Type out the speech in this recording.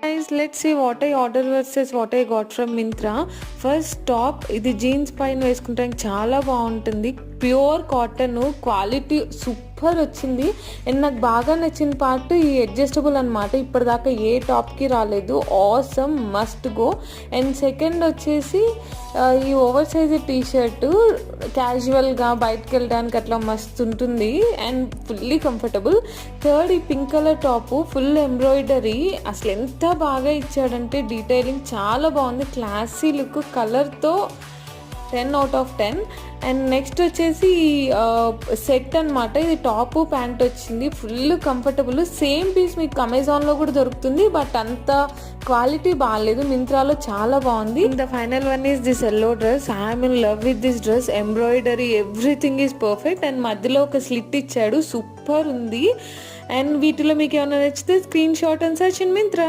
Guys, let's see what I ordered versus what I got from Myntra. First top, ఇది jeans పైన వేసుకుంటానికి చాలా బాగుంటుంది. Pure cotton, quality super వచ్చింది. And నాకు బాగా నచ్చిన పార్ట్ ఈ అడ్జస్టబుల్ అనమాట. ఇప్పటిదాకా ఏ టాప్కి రాలేదు. Awesome, must go. And second వచ్చేసి ఈ ఓవర్ సైజ్ టీ షర్ట్ క్యాజువల్గా బయటకు వెళ్ళడానికి అట్లా మస్తు ఉంటుంది అండ్ ఫుల్లీ కంఫర్టబుల్. థర్డ్ ఈ pink colour top full embroidery, అసలు ఎంత బాగా ఇచ్చాడంటే డీటెయిలింగ్ చాలా బాగుంది. క్లాసీ లుక్, కలర్తో 10/10. అండ్ నెక్స్ట్ వచ్చేసి సెట్ అనమాట. ఇది టాప్ ప్యాంట్ వచ్చింది, ఫుల్ కంఫర్టబుల్. సేమ్ పీస్ మీకు అమెజాన్లో కూడా దొరుకుతుంది, బట్ అంత క్వాలిటీ బాగాలేదు. మింత్రాలో చాలా బాగుంది. The final one is this yellow dress. I'm in love with this dress. Embroidery everything is perfect. And మధ్యలో ఒక స్లిట్ ఇచ్చాడు, సూపర్ ఉంది. అండ్ వీటిలో మీకు ఏమైనా నచ్చితే screen shot and search in Myntra.